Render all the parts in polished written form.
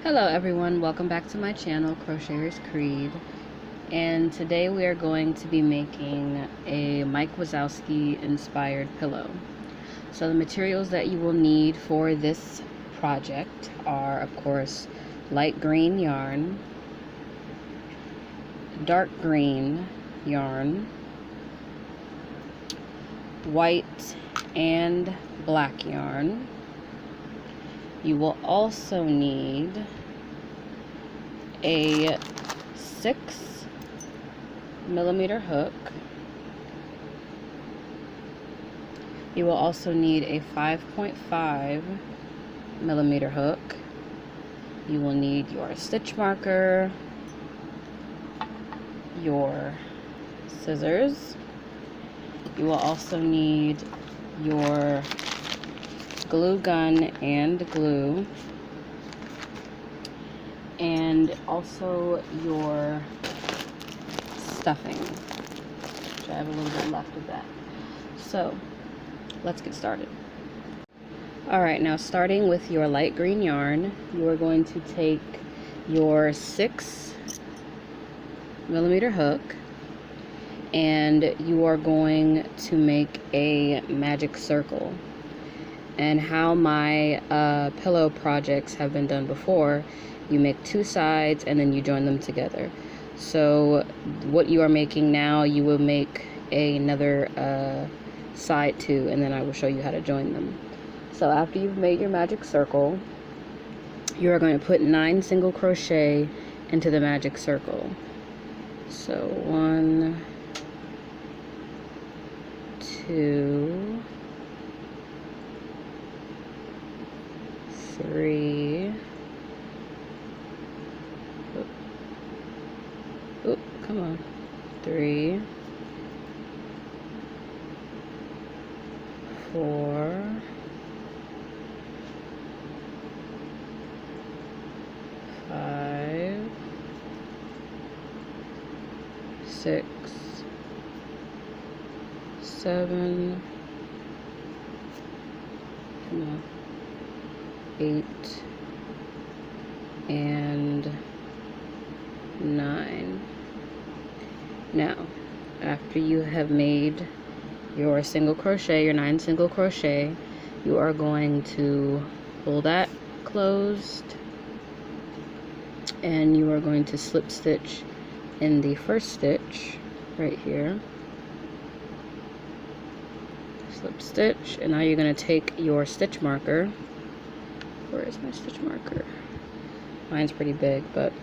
Hello everyone, welcome back to my channel, Crocheters Creed, and today we are going to be making a Mike Wazowski inspired pillow. So the materials that you will need for this project are, of course, light green yarn, dark green yarn, white and black yarn. You will also need a 6mm hook. You will also need a 5.5mm hook. You will need your stitch marker, your scissors. You will also need your glue gun and glue, and also your stuffing, which I have a little bit left of that. So let's get started. Alright, now starting with your light green yarn, you are going to take your 6mm hook and you are going to make a magic circle. And how my pillow projects have been done before, you make two sides and then you join them together. So what you are making now, you will make another side too, and then I will show you how to join them. So after you've made your magic circle, you are going to put 9 single crochet into the magic circle. So 1, 2, 3, oh, come on, 3, 4, 5, 6, 7, come on, 8 and 9. Now, after you have made your single crochet, your 9 single crochet, you are going to pull that closed and you are going to slip stitch in the first stitch right here. Slip stitch, and now you're going to take your stitch marker. Where is my stitch marker? Mine's pretty big, but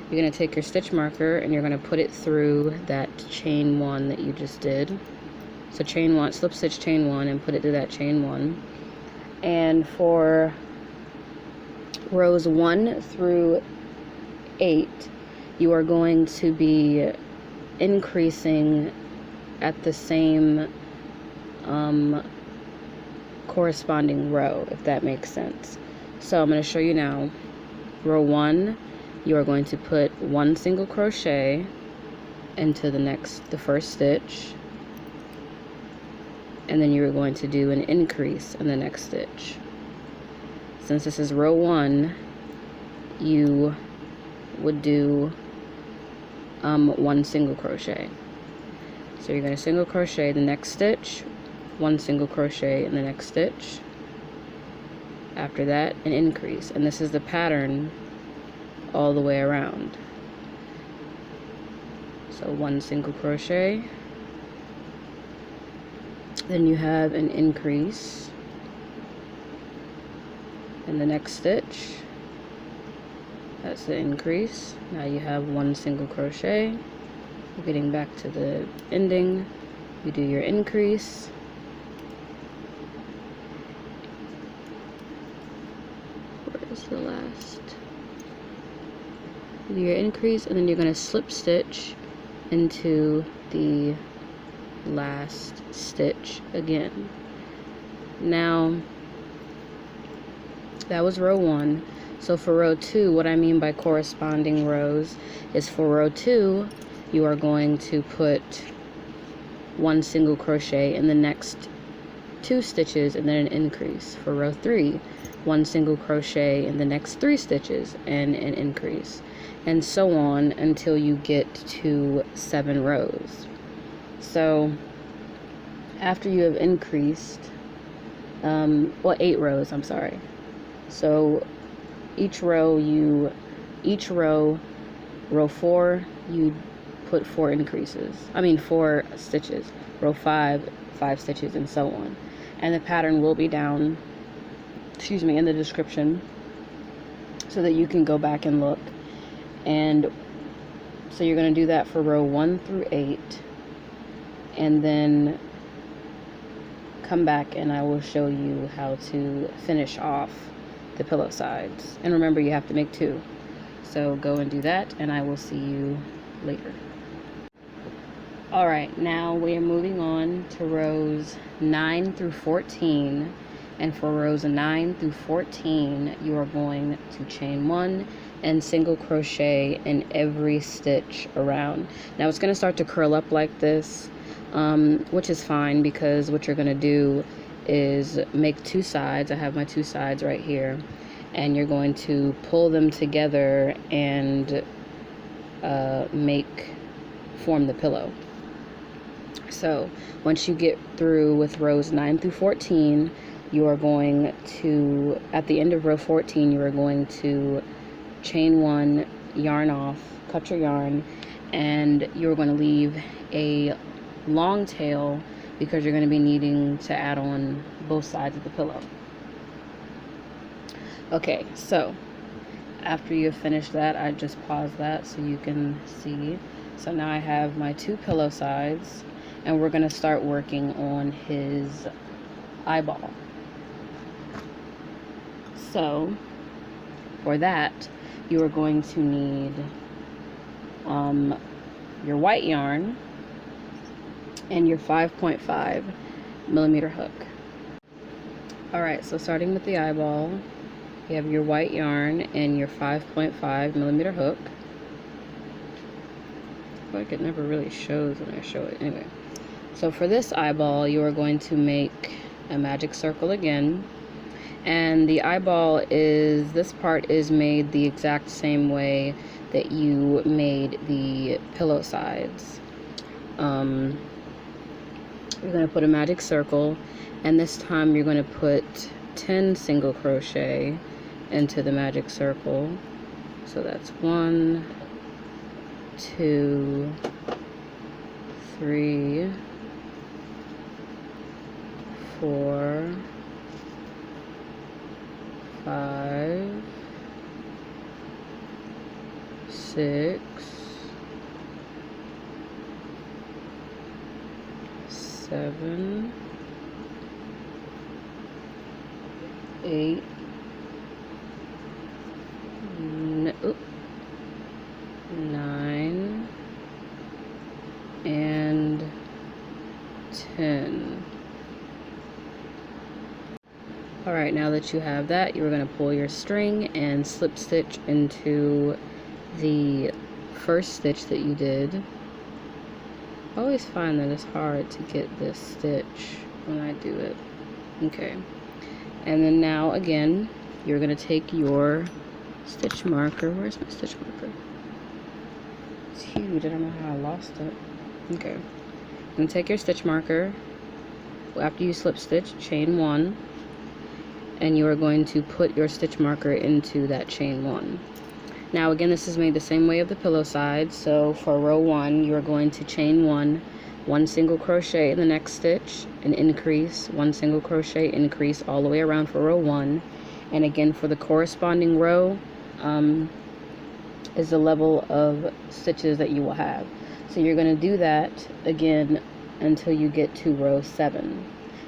you're going to take your stitch marker and you're going to put it through that chain 1 that you just did. So chain 1, slip stitch chain 1 and put it through that chain 1. And for rows 1 through 8, you are going to be increasing at the same corresponding row, if that makes sense. So I'm going to show you now. Row 1, you are going to put 1 single crochet into the first stitch, and then you're going to do an increase in the next stitch. Since this is row 1, you would do 1 single crochet. So you're going to single crochet the next stitch, 1 single crochet in the next stitch. After that, an increase, and this is the pattern all the way around. So 1 single crochet, then you have an increase in the next stitch. That's the increase. Now you have 1 single crochet. You're getting back to the ending. You do your increase. Where's the last? You do your increase, and then you're going to slip stitch into the last stitch again. Now, that was row 1. So for row 2, what I mean by corresponding rows is for row 2, you are going to put 1 single crochet in the next 2 stitches and then an increase. For row 3, 1 single crochet in the next 3 stitches and an increase, and so on until you get to 7 rows. So after you have increased, 8 rows, I'm sorry. So each row, row 4, you put 4 stitches. Row 5, 5 stitches, and so on. And the pattern will be down, in the description, so that you can go back and look. And so you're going to do that for row 1 through 8, and then come back and I will show you how to finish off the pillow sides. And remember, you have to make 2. So go and do that, and I will see you later. Alright, now we are moving on to rows 9 through 14. And for rows 9 through 14, you are going to chain 1 and single crochet in every stitch around. Now it's going to start to curl up like this, which is fine, because what you're going to do is make 2 sides. I have my 2 sides right here, and you're going to pull them together and form the pillow. So once you get through with rows 9 through 14, you are going to, at the end of row 14, you are going to chain 1, yarn off, cut your yarn, and you're going to leave a long tail because you're going to be needing to add on both sides of the pillow. Okay, so after you've finished that, I just paused that so you can see. So now I have my 2 pillow sides, and we're going to start working on his eyeball. So for that, you are going to need your white yarn and your 5.5 millimeter hook. Alright, so starting with the eyeball, you have your white yarn and your 5.5 millimeter hook. I feel like it never really shows when I show it. Anyway, so for this eyeball, you are going to make a magic circle again. And the eyeball this part is made the exact same way that you made the pillow sides. You're going to put a magic circle, and this time you're going to put 10 single crochet into the magic circle. So that's 1, 2, 3, 4, 5, 6, 7, 8, 9, and 10. Alright, now that you have that, you're going to pull your string and slip stitch into the first stitch that you did. I always find that it's hard to get this stitch when I do it. Okay. And then now again, you're going to take your stitch marker. Where's my stitch marker? It's huge. I don't know how I lost it. Okay. You're going to take your stitch marker. After you slip stitch, chain 1. And you are going to put your stitch marker into that chain 1. Now again, this is made the same way of the pillow side. So for row 1, you are going to chain 1, 1 single crochet in the next stitch, an increase, 1 single crochet, increase all the way around for row 1. And again, for the corresponding row is the level of stitches that you will have. So you're going to do that again until you get to row 7.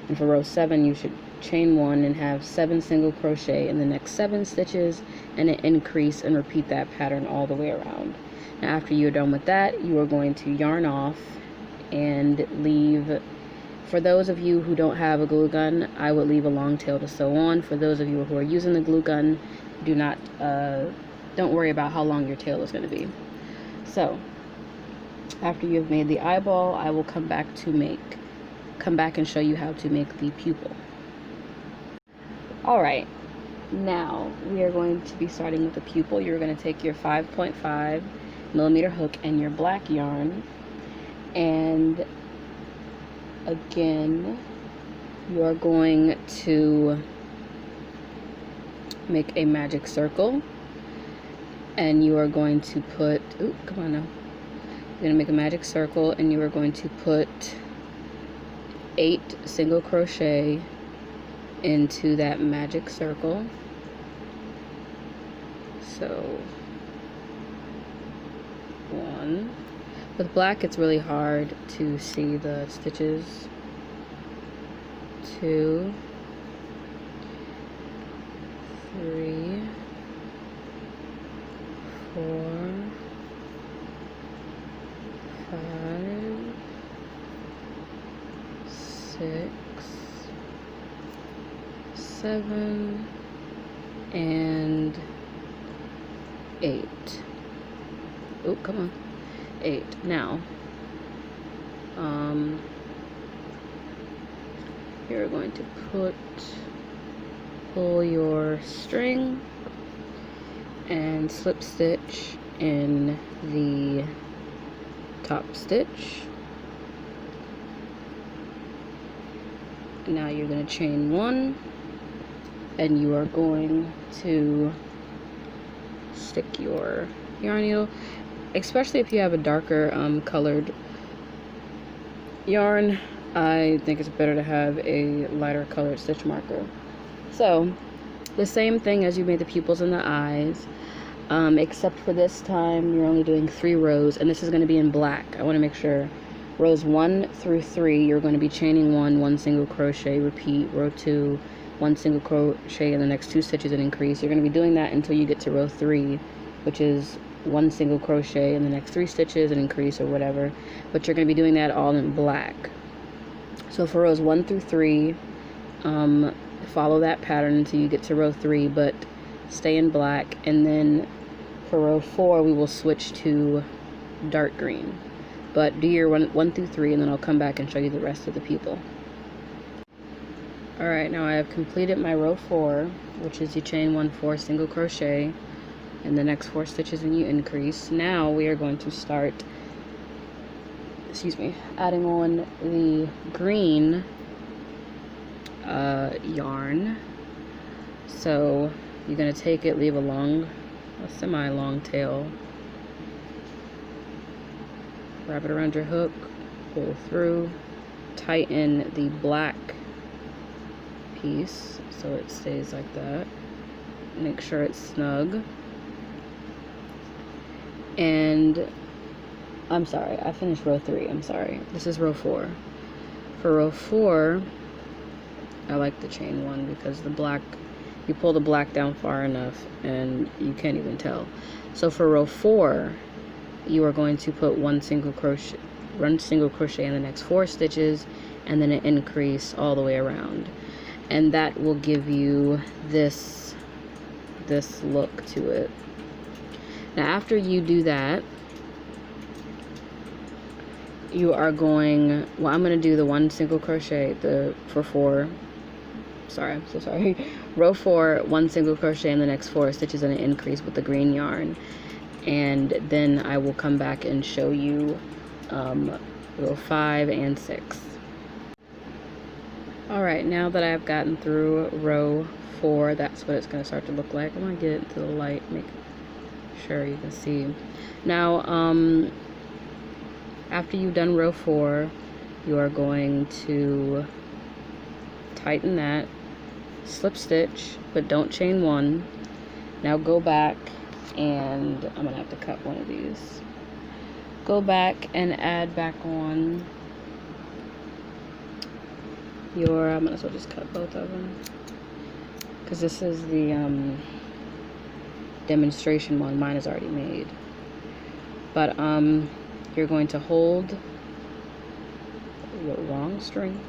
And for row 7, you should chain 1 and have 7 single crochet in the next 7 stitches and an increase, and repeat that pattern all the way around. Now after you're done with that, you are going to yarn off and leave. For those of you who don't have a glue gun, I would leave a long tail to sew on. For those of you who are using the glue gun, don't worry about how long your tail is going to be. So after you've made the eyeball, I will come back to make come back and show you how to make the pupil. Alright, now we are going to be starting with the pupil. You're going to take your 5.5 millimeter hook and your black yarn, and again you are going to make a magic circle, and you are going to put, ooh, come on now, you're going to make a magic circle, and you are going to put 8 single crochet into that magic circle. So 1. With black it's really hard to see the stitches. 2, 3, 4, 5, 6, 7, and 8. Oh, come on. 8. Now, you're going to pull your string and slip stitch in the top stitch. Now you're going to chain 1, and you are going to stick your yarn needle, especially if you have a darker colored yarn. I think it's better to have a lighter colored stitch marker. So the same thing as you made the pupils and the eyes, except for this time you're only doing 3 rows, and this is going to be in black. I want to make sure rows 1 through 3 you're going to be chaining 1 single crochet, repeat, row 2, 1 single crochet in the next 2 stitches and increase. You're going to be doing that until you get to row 3, which is 1 single crochet in the next 3 stitches and increase, or whatever, but you're going to be doing that all in black. So for rows 1 through 3, follow that pattern until you get to row 3, but stay in black, and then for row 4 we will switch to dark green. But do your 1 through 3, and then I'll come back and show you the rest of the pupil. Alright, now I have completed my row 4, which is you chain 1 4 single crochet in the next 4 stitches and you increase. Now we are going to start, adding on the green yarn. So you're going to take it, leave a semi-long tail, wrap it around your hook, pull through, tighten the black piece so it stays like that, make sure it's snug. And I'm sorry, I finished row 3, I'm sorry, this is row 4. For row 4 I like the chain 1 because the black, you pull the black down far enough and you can't even tell. So for row 4 you are going to put 1 single crochet in the next 4 stitches, and then an increase all the way around, and that will give you this look to it. Now after you do that, you are going, well, I'm going to do the 1 single crochet for 4, sorry, I'm so sorry, row 4, 1 single crochet in the next 4 stitches and an increase with the green yarn, and then I will come back and show you row 5 and 6. Alright, now that I've gotten through row 4, that's what it's going to start to look like. I'm going to get into the light, make sure you can see. Now, after you've done row 4, you are going to tighten that, slip stitch, but don't chain 1. Now go back, and I'm going to have to cut one of these. Go back and add back on your, I might as well just cut both of them, because this is the demonstration one. Mine is already made. But you're going to hold the wrong string.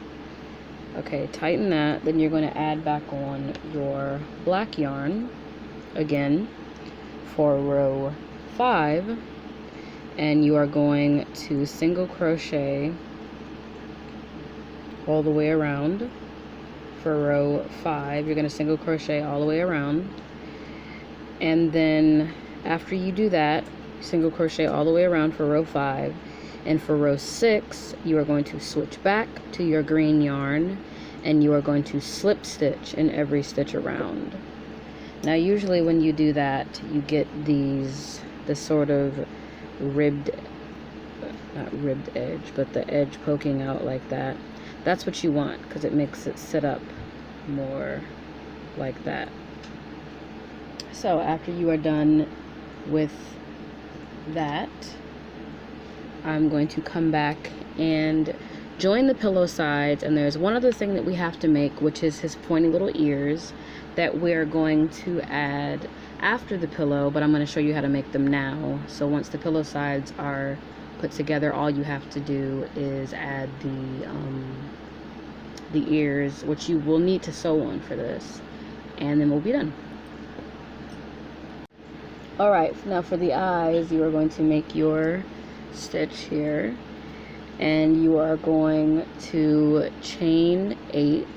Okay, tighten that. Then you're going to add back on your black yarn again for row 5, and you are going to single crochet all the way around. For row 5, you're going to single crochet all the way around, and then after you do that, single crochet all the way around for row 5, and for row 6 you are going to switch back to your green yarn and you are going to slip stitch in every stitch around. Now usually when you do that, you get this sort of not ribbed edge, but the edge poking out like that. That's what you want, because it makes it sit up more like that. So after you are done with that, I'm going to come back and join the pillow sides, and there's one other thing that we have to make, which is his pointy little ears that we're going to add after the pillow, but I'm going to show you how to make them now. So once the pillow sides are put together, all you have to do is add the ears, which you will need to sew on for this, and then we'll be done. Alright, now for the eyes, you are going to make your stitch here, and you are going to chain 8.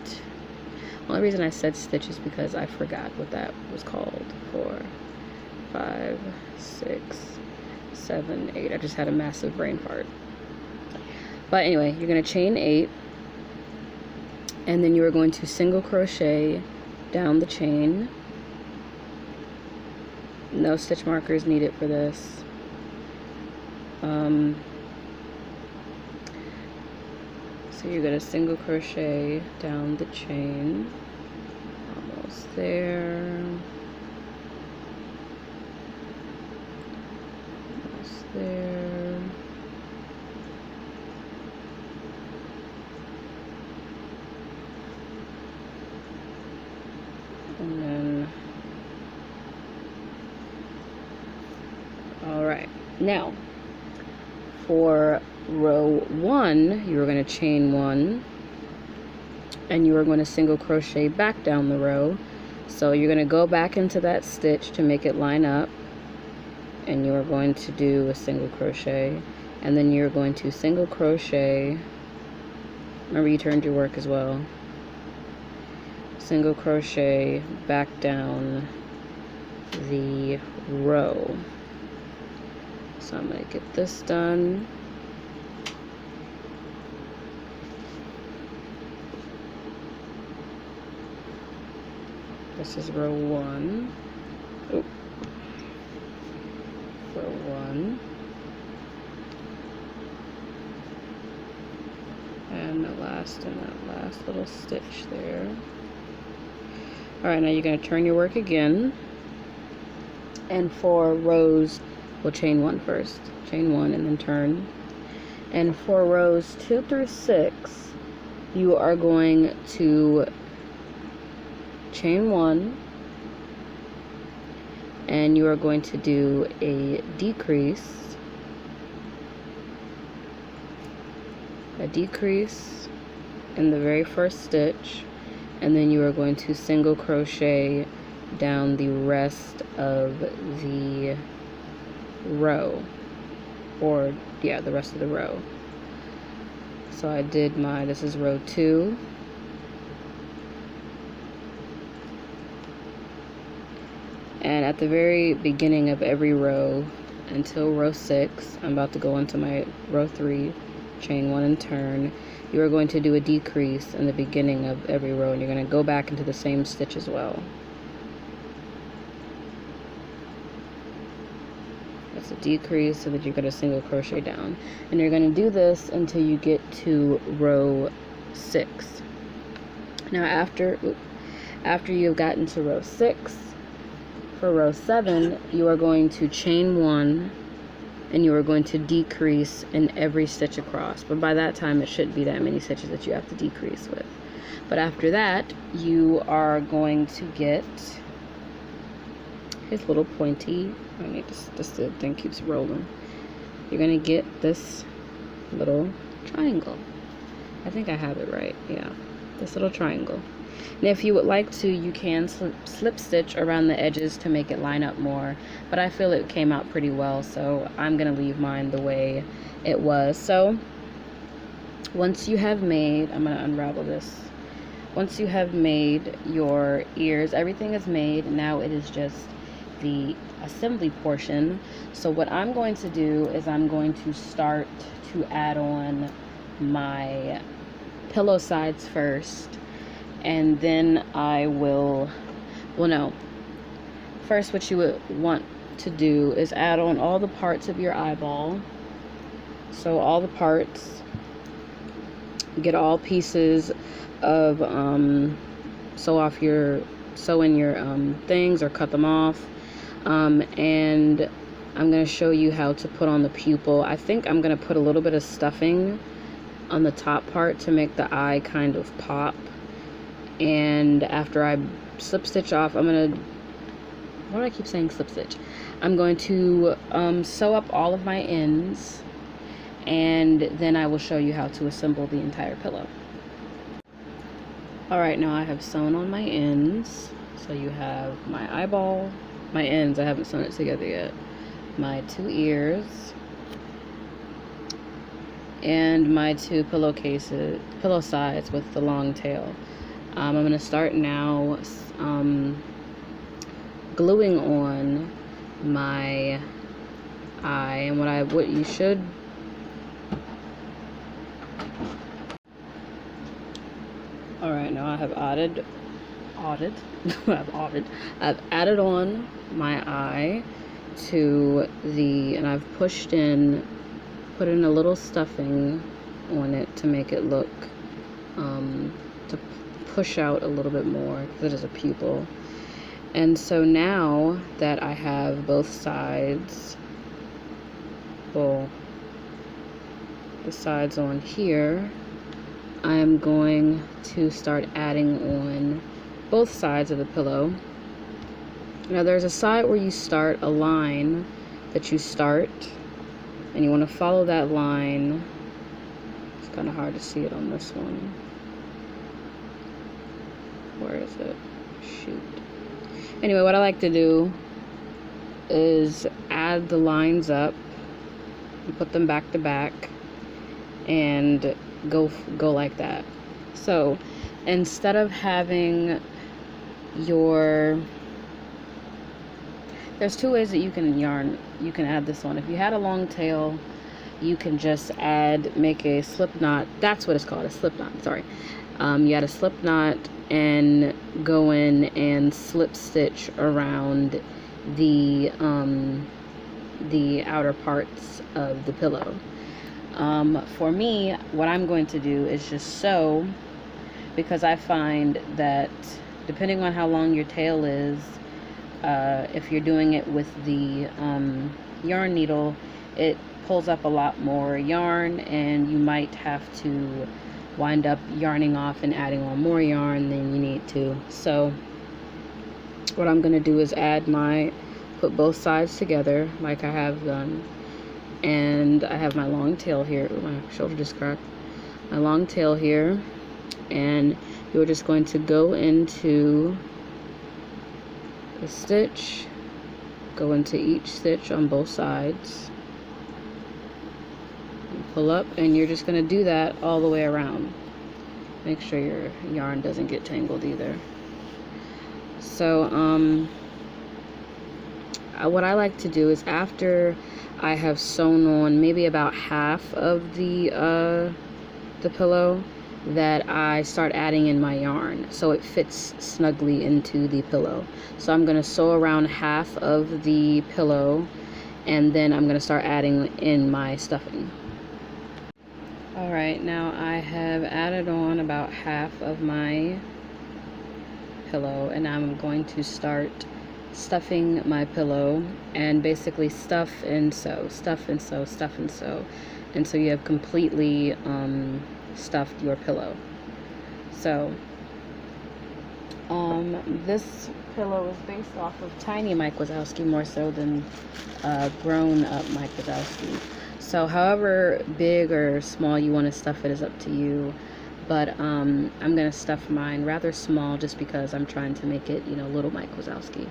The only reason I said stitch is because I forgot what that was called. 4, 5, 6, 7, 8. I just had a massive brain fart. But anyway, you're going to chain 8, and then you are going to single crochet down the chain. No stitch markers needed for this. So you're going to single crochet down the chain. Almost there. Almost there. And then, all right, now for row 1, you are going to chain 1, and you are going to single crochet back down the row. So you're going to go back into that stitch to make it line up, and you are going to do a single crochet, and then you're going to single crochet. Remember, you turned your work as well. Single crochet back down the row. So I'm going to get this done. This is row 1. Oop. Row 1. And the last in that last little stitch there. Alright, now you're going to turn your work again. And for rows, we'll chain 1 first. Chain 1 and then turn. And for rows 2 through 6, you are going to chain 1, and you are going to do a decrease, in the very first stitch, and then you are going to single crochet down the rest of the row, or yeah, the rest of the row. So I did this is row 2. And at the very beginning of every row until row 6, I'm about to go into my row 3, chain 1 and turn. You are going to do a decrease in the beginning of every row, and you're going to go back into the same stitch as well. That's a decrease, so that you're going to single crochet down. And you're going to do this until you get to row 6. Now after you've gotten to row 6, for row 7, you are going to chain 1, and you are going to decrease in every stitch across. But by that time, it shouldn't be that many stitches that you have to decrease with. But after that, you are going to get his little pointy. I need this thing keeps rolling. You're going to get this little triangle. I think I have it right. Yeah, this little triangle. And if you would like to, you can slip stitch around the edges to make it line up more, but I feel it came out pretty well, so I'm going to leave mine the way it was. So Once you have made, I'm going to unravel this. Once you have made your ears, everything is made. Now it is just the assembly portion. So what I'm going to do is I'm going to start to add on my pillow sides first, and then I will, well no, first what you would want to do is add on all the parts of your eyeball. So all the parts, get all pieces of sew in your things, or cut them off. And I'm going to show you how to put on the pupil. I think I'm going to put a little bit of stuffing on the top part to make the eye kind of pop. And after I slip stitch off, I'm going to, why do I keep saying slip stitch? I'm going to sew up all of my ends, and then I will show you how to assemble the entire pillow. Alright, now I have sewn on my ends. So you have my eyeball, my ends, I haven't sewn it together yet, my 2 ears, and my 2 pillow sides with the long tail. I'm going to start now gluing on my eye, and what you should, alright, now I have I've added on my eye to the, and I've put in a little stuffing on it to make it look, to push out a little bit more, because it is a pupil. And so now that I have both sides, well, the sides on here, I am going to start adding on both sides of the pillow. Now there's a side where you start a line that you start, and you want to follow that line. It's kind of hard to see it on this one. Where is it? Shoot. Anyway, what I like to do is add the lines up and put them back to back and go like that. So instead of having there's 2 ways that you can add this on. If you had a long tail, you can just make a slip knot. That's what it's called, a slip knot, sorry. You add a slip knot and go in and slip stitch around the outer parts of the pillow. For me, what I'm going to do is just sew, because I find that depending on how long your tail is, if you're doing it with the yarn needle, it pulls up a lot more yarn, and you might have to wind up yarning off and adding on more yarn than you need to. So what I'm going to do is put both sides together like I have done, and I have my long tail here. Ooh, my shoulder just cracked. My long tail here, and you're just going to go into the stitch, go into each stitch on both sides, pull up, and you're just going to do that all the way around. Make sure your yarn doesn't get tangled either. So what I like to do is, after I have sewn on maybe about half of the pillow, that I start adding in my yarn so it fits snugly into the pillow. So I'm going to sew around half of the pillow, and then I'm going to start adding in my stuffing. Alright, now I have added on about half of my pillow, and I'm going to start stuffing my pillow, and basically stuff and sew, stuff and sew, stuff and sew, and so you have completely stuffed your pillow. So this pillow is based off of tiny Mike Wazowski more so than grown up Mike Wazowski. So however big or small you want to stuff it is up to you, but I'm gonna stuff mine rather small just because I'm trying to make it, little Mike Wazowski.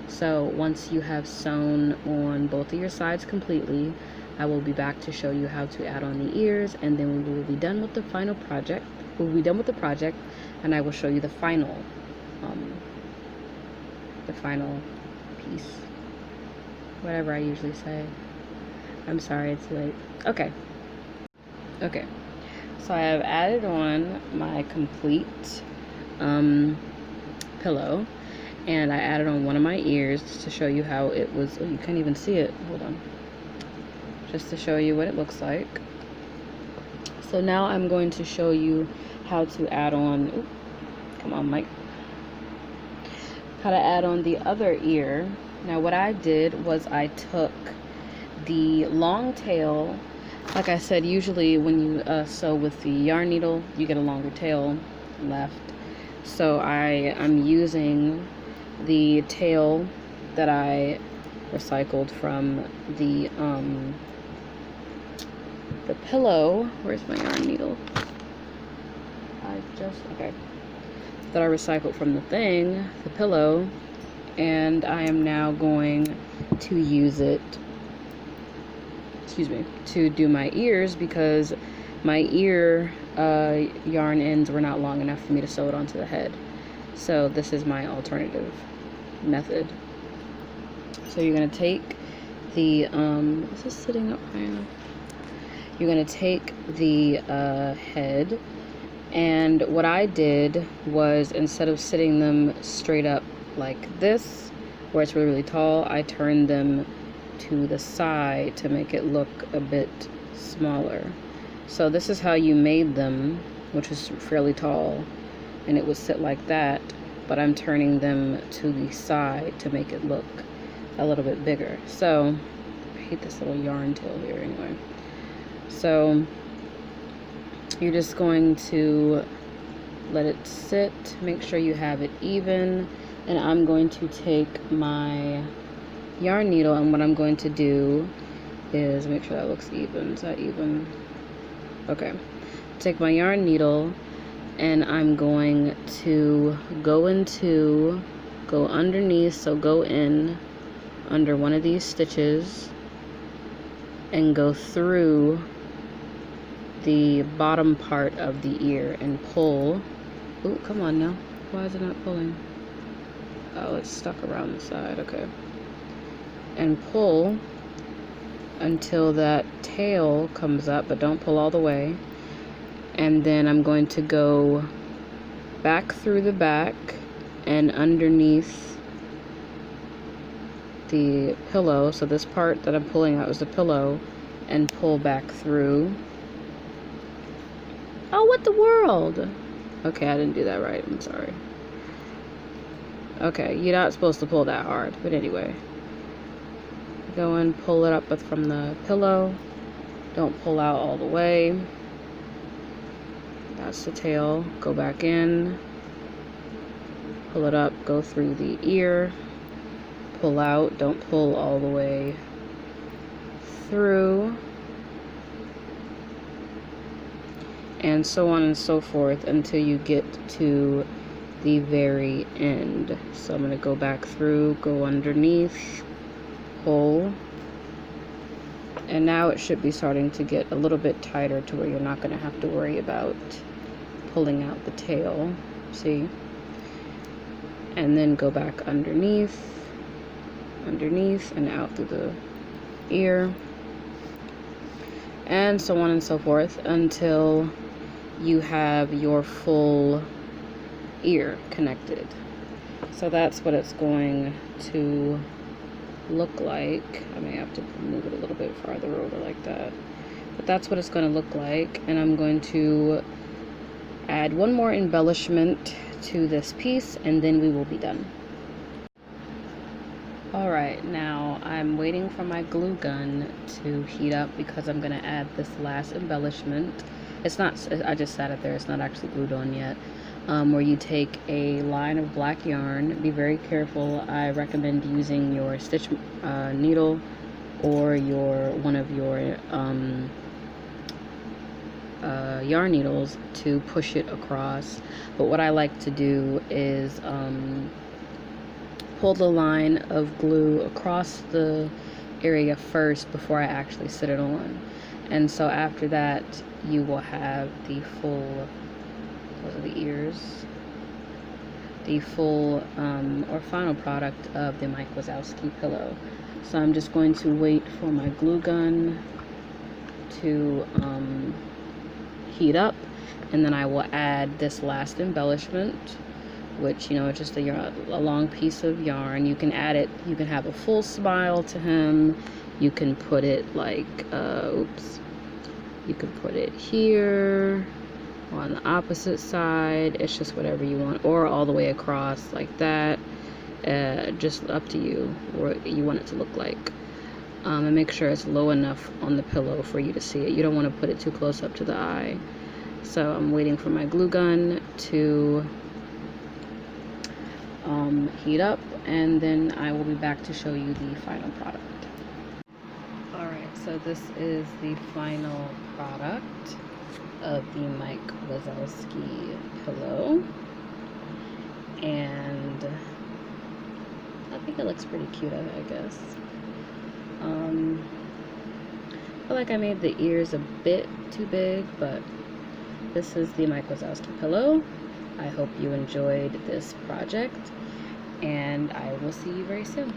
So once you have sewn on both of your sides completely, I will be back to show you how to add on the ears, and then we will be done with the final project. We'll be done with the project, and I will show you the final piece. Whatever I usually say. I'm sorry it's late. Okay. So I have added on my complete pillow, and I added on one of my ears just to show you how it was. Oh, you can't even see it. Hold on. Just to show you what it looks like. So now I'm going to show you how to add on. Ooh, come on, Mike. How to add on the other ear. Now what I did was I took the long tail. Like I said, usually when you sew with the yarn needle, you get a longer tail left. So I'm using the tail that I recycled from the pillow. Where's my yarn needle? That I recycled from the pillow, and I am now going to use it, to do my ears, because my ear yarn ends were not long enough for me to sew it onto the head. So this is my alternative method. So you're going to take the is this sitting up high enough? You're going to take the head, and what I did was, instead of sitting them straight up like this where it's really, really tall, I turned them to the side to make it look a bit smaller. So this is how you made them, which is fairly tall, and it would sit like that, but I'm turning them to the side to make it look a little bit bigger. So I hate this little yarn tail here anyway. So you're just going to let it sit, make sure you have it even, and I'm going to take my yarn needle, and what I'm going to do is make sure that looks even. Is that even? Okay. Take my yarn needle, and I'm going to go underneath, so go in under one of these stitches and go through the bottom part of the ear and pull. Oh, come on now. Why is it not pulling? Oh, it's stuck around the side. Okay. And pull until that tail comes up, but don't pull all the way. And then I'm going to go back through the back and underneath the pillow. So this part that I'm pulling out is the pillow, and pull back through. Oh, what the world? Okay, I didn't do that right. I'm sorry. Okay, you're not supposed to pull that hard, but anyway. Go and pull it up from the pillow. Don't pull out all the way. That's the tail. Go back in. Pull it up, go through the ear. Pull out, don't pull all the way through. And so on and so forth until you get to the very end. So I'm going to go back through, go underneath, pull, and now it should be starting to get a little bit tighter to where you're not going to have to worry about pulling out the tail. See? And then go back underneath, and out through the ear, and so on and so forth until you have your full ear connected. So that's what it's going to look like. I may have to move it a little bit farther over like that, but that's what it's going to look like. And I'm going to add one more embellishment to this piece, and then we will be done. Alright, now I'm waiting for my glue gun to heat up because I'm going to add this last embellishment. It's not, I just sat it there, it's not actually glued on yet. Where you take a line of black yarn. Be very careful. I recommend using your stitch needle or one of your yarn needles to push it across. But what I like to do is pull the line of glue across the area first before I actually sit it on. And so after that, you will have the full, those are the ears, the full or final product of the Mike Wazowski pillow. So I'm just going to wait for my glue gun to heat up, and then I will add this last embellishment, which, you know, it's just a long piece of yarn. You can add it, you can have a full smile to him, you can put it like you can put it here or on the opposite side. It's just whatever you want, or all the way across like that. Just up to you what you want it to look like. And make sure it's low enough on the pillow for you to see it. You don't want to put it too close up to the eye. So I'm waiting for my glue gun to heat up, and then I will be back to show you the final product. Alright, so this is the final product of the Mike Wazowski pillow, and I think it looks pretty cute, I guess. I feel like I made the ears a bit too big, but this is the Mike Wazowski pillow. I hope you enjoyed this project, and I will see you very soon.